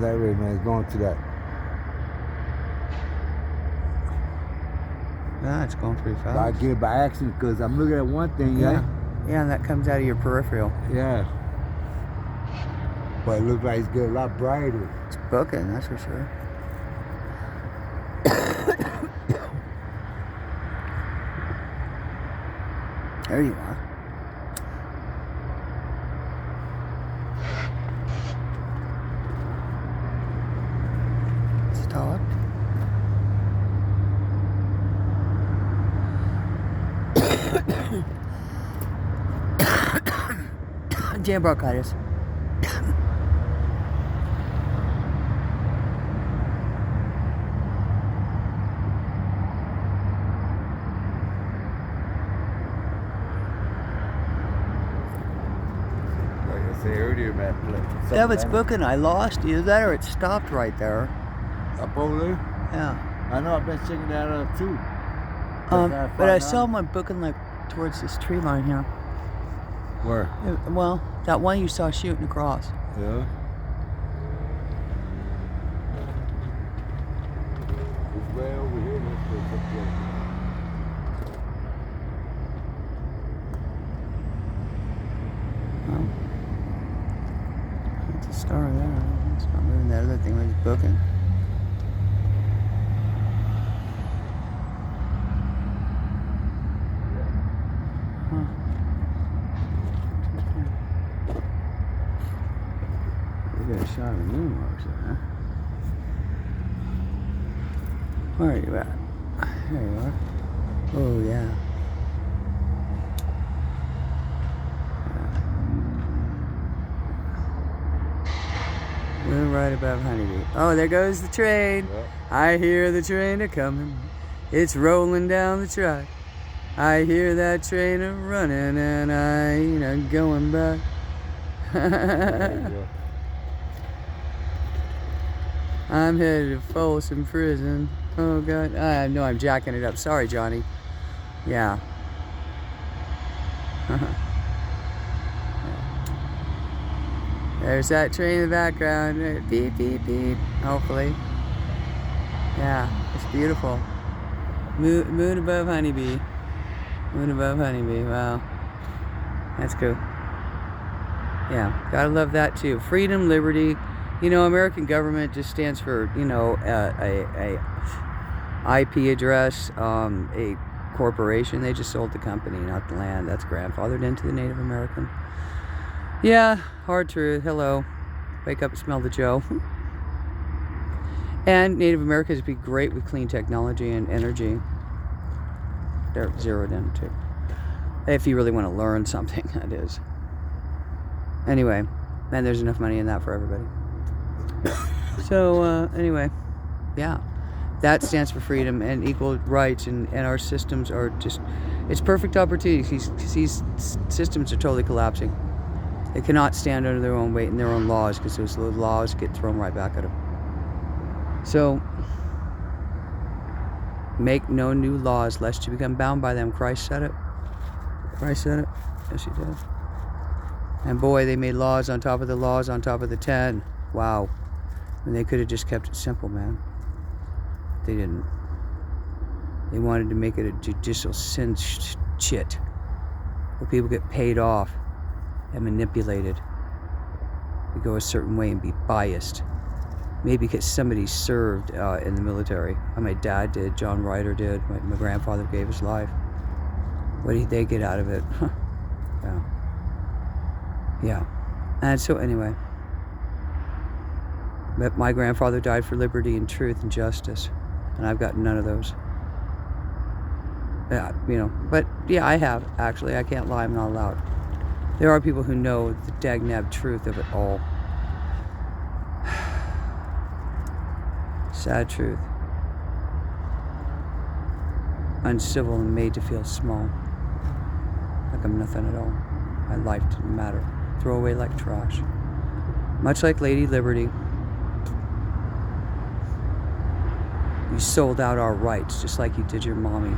That way, man, it's going to that. Yeah, it's going pretty fast. I get it by accident because I'm looking at one thing, yeah. Yeah, and that comes out of your peripheral. Yeah. But it looks like it's getting a lot brighter. It's booking, that's for sure. There you are. Stop. Jam bronchitis. Like I said earlier, man. Yeah, but it's booking. I lost either that or it stopped right there. Up over there? Yeah. I know, I've been checking that out too. But I saw one booking like towards this tree line here. Where? Well, that one you saw shooting across. Yeah. It's way over here. This place up there. Well, it's a star there. It's not moving. That other thing was booking. We got a shot of the moon rocks there, huh? Where are you at? There you are. Oh, yeah. We're right above Honeybee. Oh, there goes the train. Yep. I hear the train a-coming. It's rolling down the track. I hear that train a-running and I ain't a-going back. There you go. I'm headed to Folsom Prison. Oh, God. I know I'm jacking it up. Sorry, Johnny. Yeah. There's that train in the background. Beep, beep, beep. Hopefully. Yeah, it's beautiful. Moon above Honeybee. Moon above Honeybee. Wow. That's cool. Yeah, gotta love that too. Freedom, liberty. You know, American government just stands for, you know, a IP address, a corporation. They just sold the company, not the land. That's grandfathered into the Native American. Yeah, hard truth. Hello. Wake up and smell the Joe. And Native Americans would be great with clean technology and energy. They're zeroed in too. If you really want to learn something, that is. Anyway, and there's enough money in that for everybody. So, anyway, yeah. That stands for freedom and equal rights, and our systems are just, it's perfect opportunity. These systems are totally collapsing. They cannot stand under their own weight and their own laws because those laws get thrown right back at them. So, make no new laws lest you become bound by them. Christ said it. Christ said it. Yes, he did. And boy, they made laws on top of the laws on top of the 10. Wow. And they could have just kept it simple, man. They didn't. They wanted to make it a judicial sin shit where people get paid off and manipulated to go a certain way and be biased. Maybe because somebody served in the military. My dad did, John Ryder did, my grandfather gave his life. What did they get out of it? Yeah. Yeah. And so anyway, but my grandfather died for liberty and truth and justice, and I've got none of those. Yeah, you know, but yeah, I have, actually. I can't lie, I'm not allowed. There are people who know the dag-nab truth of it all. Sad truth. Uncivil and made to feel small. Like I'm nothing at all. My life didn't matter. Throw away like trash. Much like Lady Liberty. You sold out our rights just like you did your mommy.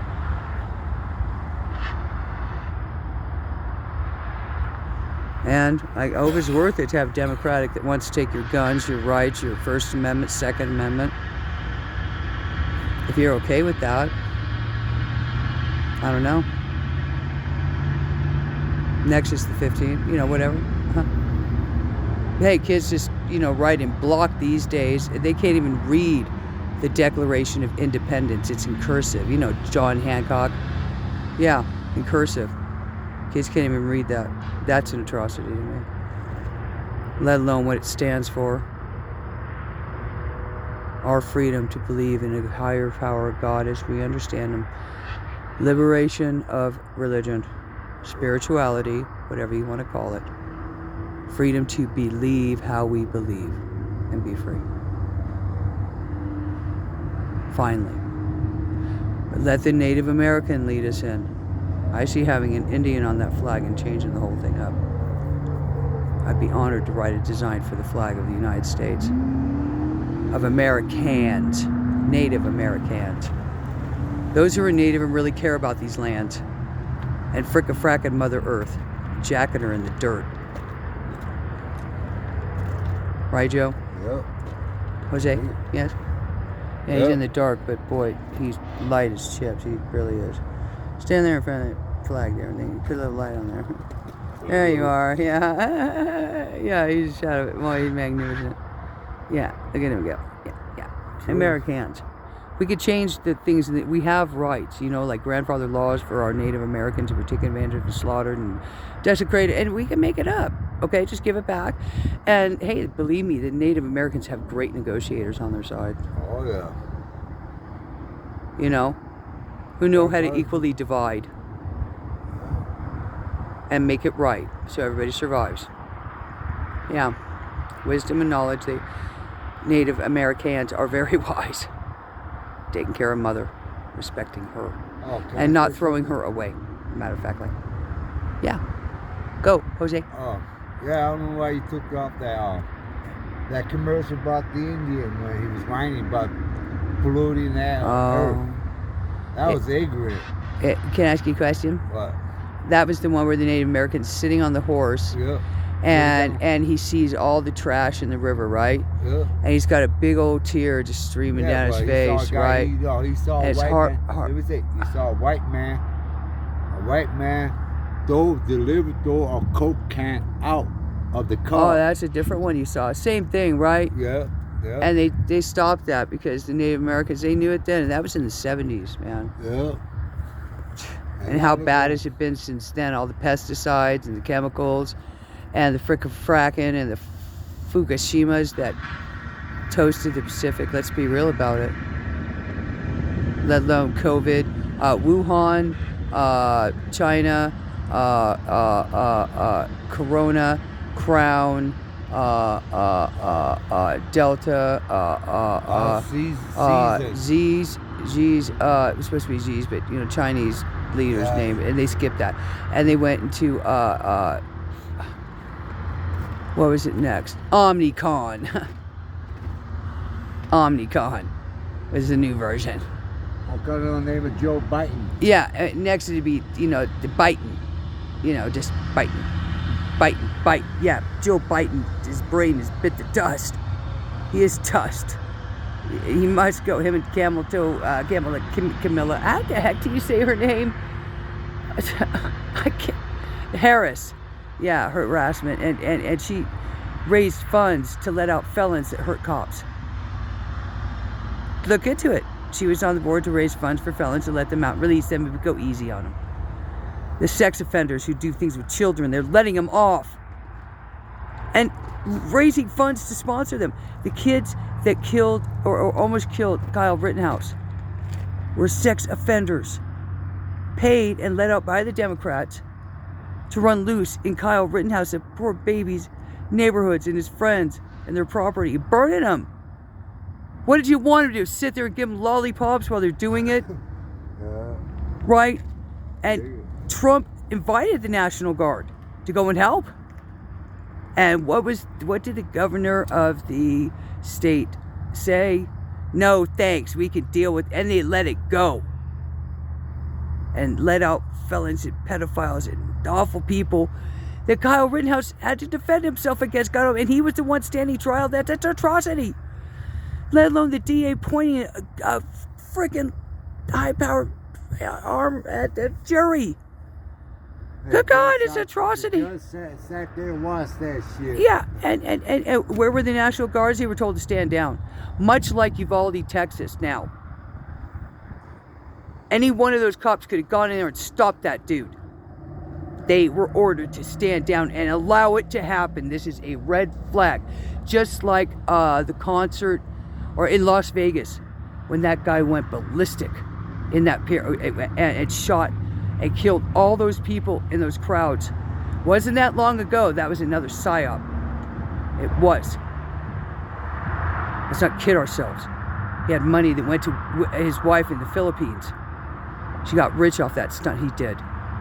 And I hope it's worth it to have Democratic that wants to take your guns, your rights, your First Amendment, Second Amendment. If you're okay with that, I don't know. Next is the 15th, you know, whatever. Huh? Hey, kids just, you know, write in block these days. They can't even read the Declaration of Independence. It's in cursive. You know, John Hancock. Yeah, in cursive. Kids can't even read that. That's an atrocity to me. Let alone what it stands for. Our freedom to believe in a higher power of God as we understand Him. Liberation of religion. Spirituality, whatever you want to call it. Freedom to believe how we believe and be free. Finally. Let the Native American lead us in. I see having an Indian on that flag and changing the whole thing up. I'd be honored to write a design for the flag of the United States. Of Americans. Native Americans. Those who are native and really care about these lands. And fricka-frackin' Mother Earth. Jacking her in the dirt. Right, Joe? Yep. Jose? Yes? Yeah, he's Yep. in the dark, but boy, he's light as chips. He really is. Stand there in front of the flag there, and then you put a little light on there. There you are. Yeah. Yeah, he's a shadow. Boy, he's magnificent. Yeah, look at him go. Yeah. Americans. We could change the things that we have rights, you know, like grandfather laws for our Native Americans who were taken advantage of and slaughtered and desecrated, and we can make it up. Okay, just give it back. And hey, believe me, the Native Americans have great negotiators on their side. Oh, yeah. You know, who know how to equally divide and make it right so everybody survives. Yeah, wisdom and knowledge. The Native Americans are very wise. Taking care of mother, respecting her, and not throwing her away. Matter of fact, like, yeah. Go, Jose. Yeah, I don't know why you took off that commercial about the Indian when he was whining about polluting that earth. That was ignorant. Can I ask you a question? What? That was the one where the Native American's sitting on the horse, Yeah. and he sees all the trash in the river, right? Yeah. And he's got a big old tear just streaming down his face, right? He saw And a it's white hard- man. hard- Let me say, he saw a white man delivered a Coke can out of the Oh, car. that's a different one you saw. Same thing, right? Yeah. And they stopped that because the Native Americans, they knew it then, and that was in the 70s, man. Yeah. And how bad has it been since then? All the pesticides and the chemicals and the frickin' and the Fukushimas that toasted the Pacific. Let's be real about it. Let alone COVID, Wuhan, China, Corona, Crown, Delta, Z's, it was supposed to be Z's, but you know, Chinese leader's name, and they skipped that, and they went into what was it next? Omnicon. Omnicon is the new version. I'll got it on the name of Joe Biden. Yeah, next it'd be, you know, the biting. You know, just biting. Bite. Yeah, Joe Biden, his brain is bit the dust. He is dust. He must go. Him and Camilla, how the heck do you say her name? I can't. Harris. Yeah, her harassment. And she raised funds to let out felons that hurt cops. Look into it. She was on the board to raise funds for felons to let them out, release them, and go easy on them. The sex offenders who do things with children, they're letting them off. And raising funds to sponsor them. The kids that killed or almost killed Kyle Rittenhouse were sex offenders. Paid and let out by the Democrats to run loose in Kyle Rittenhouse's poor babies' neighborhoods and his friends and their property, burning them. What did you want them to do? Sit there and give them lollipops while they're doing it? Right? And Trump invited the National Guard to go and help. And what did the governor of the state say? No, thanks, we can deal with, and they let it go. And let out felons and pedophiles and awful people that Kyle Rittenhouse had to defend himself against God, and he was the one standing trial. That's an atrocity. Let alone the DA pointing a freaking high-powered arm at the jury. Good God, it's an atrocity. The judge sat there and watched that shit. Yeah, and where were the National Guards? They were told to stand down. Much like Uvalde, Texas now. Any one of those cops could have gone in there and stopped that dude. They were ordered to stand down and allow it to happen. This is a red flag. Just like the concert or in Las Vegas when that guy went ballistic in that pier and shot and killed all those people in those crowds. Wasn't that long ago. That was another psyop. It was. Let's not kid ourselves. He had money that went to his wife in the Philippines. She got rich off that stunt he did.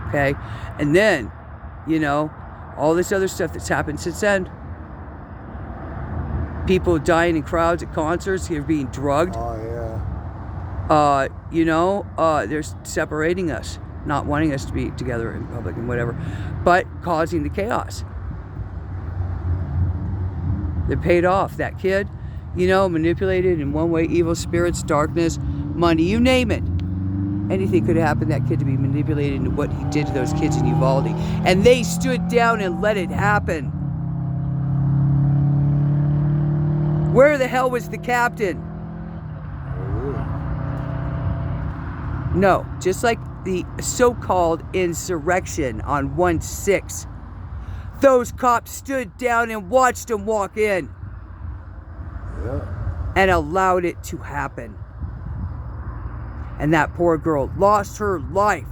Okay? And then, you know, all this other stuff that's happened since then. People dying in crowds at concerts, they're being drugged. Oh, yeah. You know, they're separating us, not wanting us to be together in public and whatever, but causing the chaos. They're paid off. That kid, you know, manipulated in one way, evil spirits, darkness, money, you name it. Anything could happen, that kid to be manipulated into what he did to those kids in Uvalde. And they stood down and let it happen. Where the hell was the captain? No, just like the so-called insurrection on 1/6. Those cops stood down and watched them walk in. Yeah. And allowed it to happen. And that poor girl lost her life.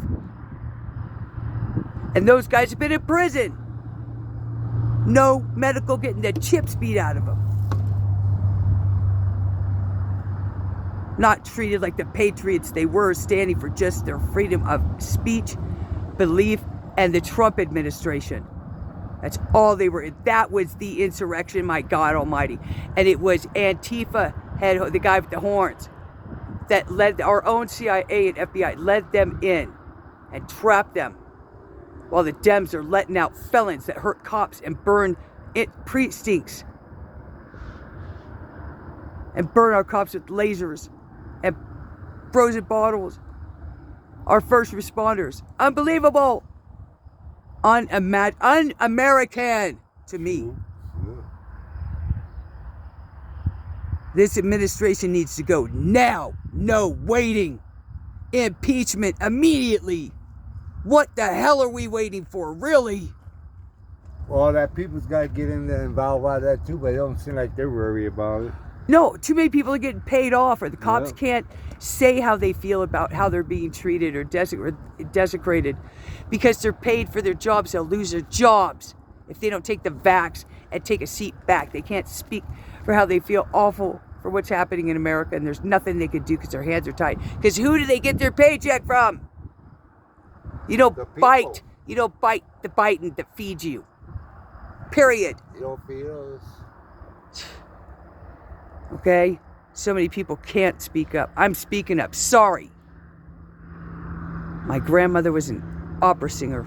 And those guys have been in prison. No medical, getting the chips beat out of them. Not treated like the patriots they were, standing for just their freedom of speech, belief, and the Trump administration. That's all they were. That was the insurrection, my God almighty. And it was Antifa, the guy with the horns, that led our own CIA and FBI, led them in and trapped them, while the Dems are letting out felons that hurt cops and burn precincts and burn our cops with lasers and frozen bottles. Our first responders. Unbelievable. Un-American to me. This administration needs to go now. No waiting. Impeachment immediately. What the hell are we waiting for, really? Well, that people's got to get involved with that too, but it don't seem like they're worried about it. No, too many people are getting paid off, or the cops can't say how they feel about how they're being treated or desecrated because they're paid for their jobs. They'll lose their jobs if they don't take the vax and take a seat back. They can't speak for how they feel awful for what's happening in America, and there's nothing they can do because their hands are tied. Because who do they get their paycheck from? You don't bite. You don't bite the Biden that feeds you. Period. You don't feel us. Okay? So many people can't speak up. I'm speaking up. Sorry. My grandmother was an opera singer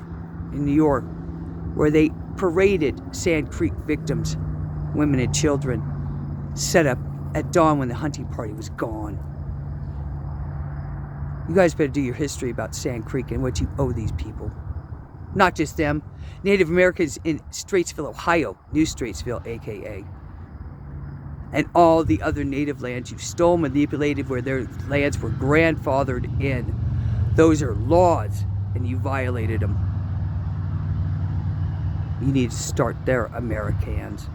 in New York where they paraded Sand Creek victims, women and children, set up at dawn when the hunting party was gone. You guys better do your history about Sand Creek and what you owe these people. Not just them. Native Americans in Straitsville, Ohio, New Straitsville, a.k.a. And all the other native lands you stole, manipulated, where their lands were grandfathered in. Those are laws, and you violated them. You need to start there, Americans.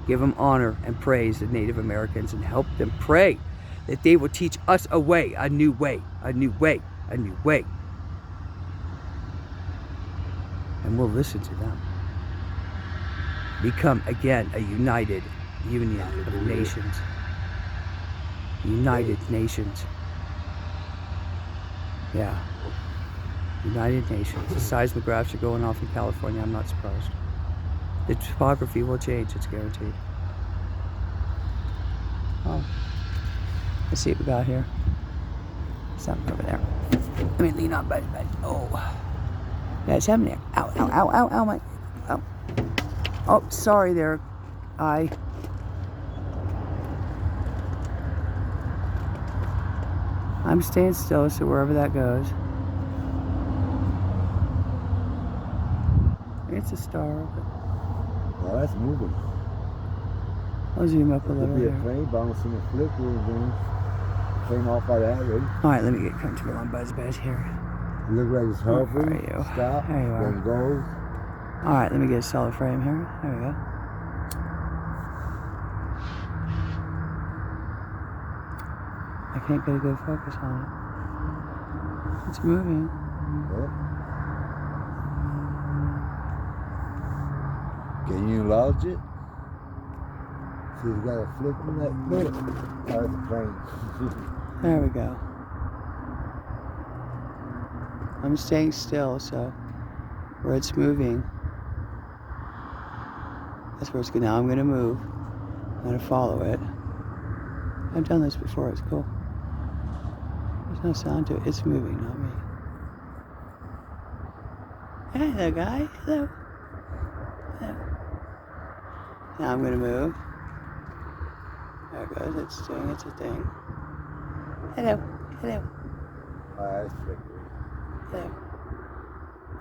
Give them honor and praise, the Native Americans, and help them pray that they will teach us a way, a new way, a new way, a new way. And we'll listen to them. Become, again, a united union of nations. United Nations. Yeah. United Nations. The seismographs are going off in California. I'm not surprised. The topography will change. It's guaranteed. Oh. Let's see what we got here. Something over there. Let me lean on, but oh. Yeah, it's happening there. Ow, ow, ow, ow, ow, my. Oh. Oh, sorry there. I'm staying still, so wherever that goes. It's a star. Oh, that's moving. I'll zoom up a It little could be a here. plane bouncing a flicker and then came off by that way. Alright, let me get comfortable on Bud's bed here. It looked like it's hovering. Where are you? Stop. There you are. Then goes. Alright, let me get a solid frame here. There we go. I can't get a good focus on it. It's moving. Yeah. Can you enlarge it? See, you got a flip in that. Look. That's a plane. There we go. I'm staying still, so where it's moving, that's where it's going. Now I'm going to move. I'm going to follow it. I've done this before. It's cool. There's no sound to it. It's moving, not me. Hey there, guy. Hello. Hello. Now I'm going to move. There it goes. It's doing its thing. Hello. Hello. Oh, that's flickering. Hello.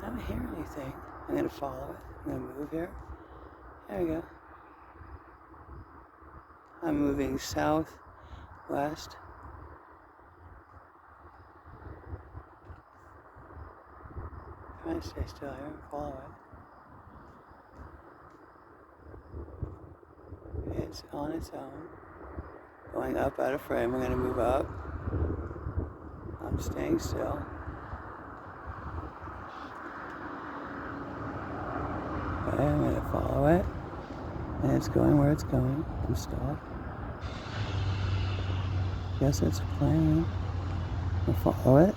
I don't hear anything. I'm going to follow it. I'm going to move here. There we go. I'm moving southwest. Trying to stay still here and follow it. It's on its own. Going up out of frame. I'm going to move up. I'm staying still. Okay, I'm going to follow it. And it's going where it's going. I'm stopped. Guess it's playing. I'll follow it.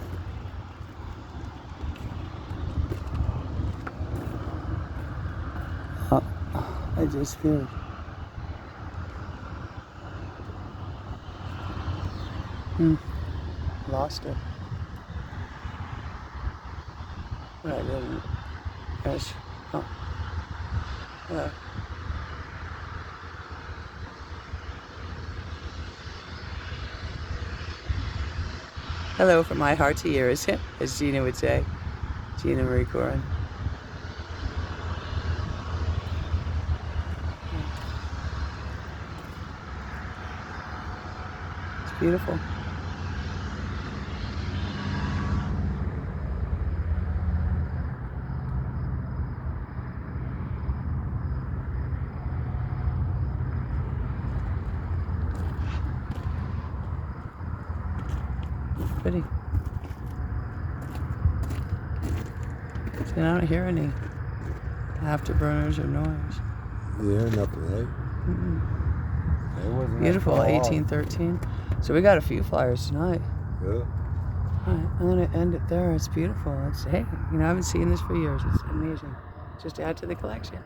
Oh, I just feel. Lost it. But I didn't. Yes. Oh. Hello. Hello from my heart to yours, as Gina would say. Gina Marie Corin. It's beautiful. Pretty. See, I don't hear any afterburners or noise. Yeah, nothing, eh? It wasn't Beautiful, that far off. 1813. So we got a few flyers tonight. Yeah. All right, I'm gonna end it there. It's beautiful. It's, hey, I haven't seen this for years. It's amazing. Just add to the collection.